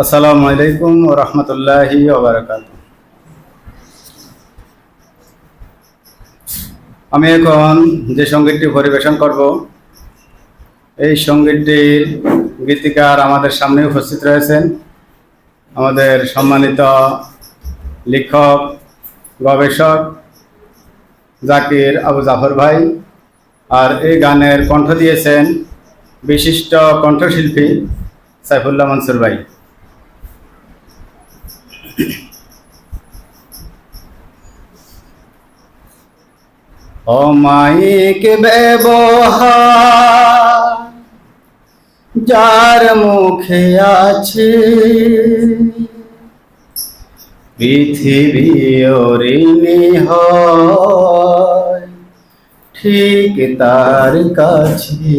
আসসালামু আলাইকুম ওয়া রাহমাতুল্লাহি ওয়া বারাকাতুহু। আমি এখন যে সঙ্গীতটি পরিবেশন করব, এই সঙ্গীতটির গীতিকার আমাদের সামনে উপস্থিত রয়েছেন আমাদের সম্মানিত লেখক গবেষক জাকির আবু জাফর ভাই। আর এই গানের কণ্ঠ দিয়েছেন বিশিষ্ট কণ্ঠশিল্পী সাইফুল্লাহ মনসুর ভাই। অমায়িক ব্যবহার যার মুখে আছে, পৃথিবী ঋণী হয় ঠিক তার কাছে।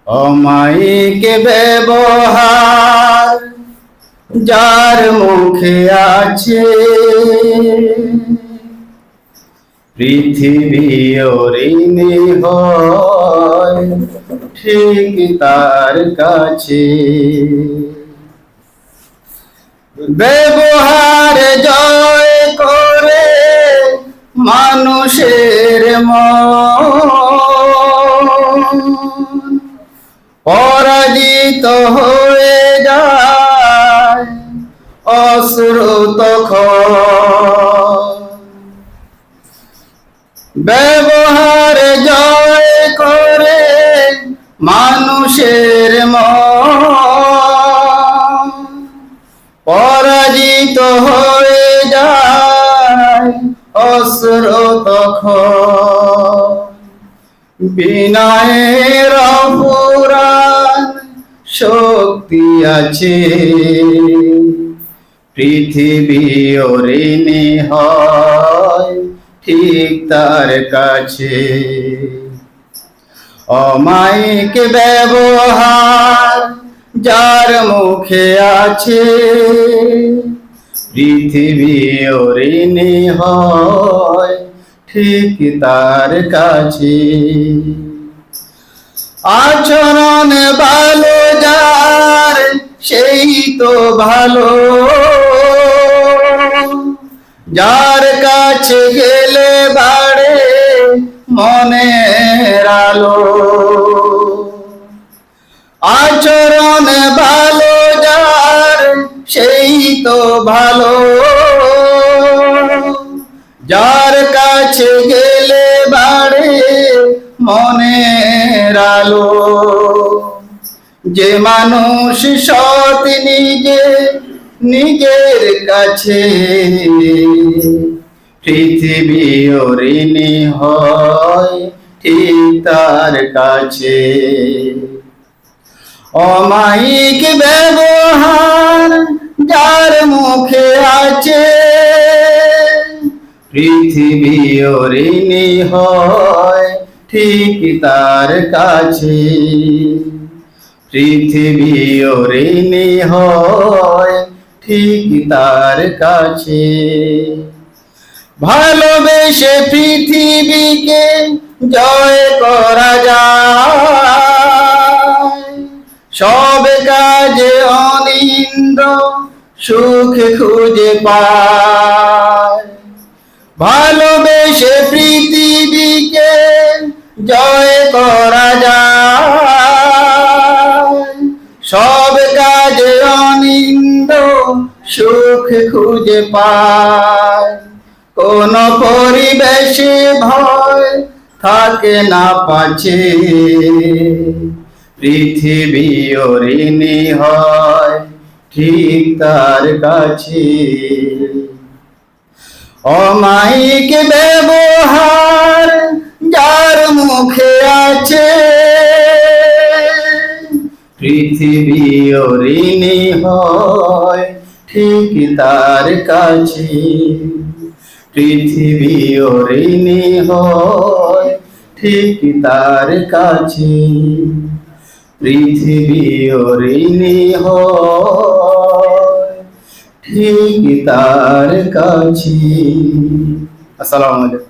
অমায়িক ব্যবহার যার মুখে আছে, পৃথিবী ঋণী হয় ঠিক তার কাছে। ব্যবহার জয় করে মানুষের মন, পরাজিত হয়ে যায় অশ্রুত তখন। ব্যবহার জয় করে মানুষের মন, পরাজিত হয়ে যায় অশ্রুত তখন। বিনয়ের অপুরাণ শক্তি আছে, পৃথিবী ঋণী হয় ঠিক তার কাছে। অমায়িক ব্যবহার যার মুখে আছে, পৃথিবী ঋণী হয় ঠিক তার কাছে। আচরণ ভালো যার সেই তো ভালো, যার কাছে গেলে বাড়ে মনের আলো। আচরণ ভালো যার সেই তো ভালো, যার কাছে গেলে বাড়ে মনের আলো। যে মানুষ সৎ নিজের কাছে, পৃথিবী ঋণী হয় ঠিক তার কাছে। অমায়িক ব্যবহার যার মুখে আছে, পৃথিবী ঋণী হয় ঠিক তার কাছে। পৃথিবী ঋণী হয় ঠিক তার কাছে। ভালোবেসে পৃথিবীকে জয় করা যায়, সব কাজে অনিন্দ সুখ খুঁজে পায়। ভালোবেসে পৃথিবীকে জয় করা যায়, সব কাজে অনিন্দ সুখ খুঁজে পায়। কোন পরিবেশে ভয় থাকে না পাছে, পৃথিবী ঋণী হয় ঠিক তার কাছে। অমায়িক ব্যবহার যার মুখে আছে, পৃথিবী ঋণী হয় ঠিক তার কাছে। পৃথিবী ঋণী হয় ঠিক তার কাছে। পৃথিবী ঋণী হয় ঠিক তার কাছে। আসসালামু আলাইকুম।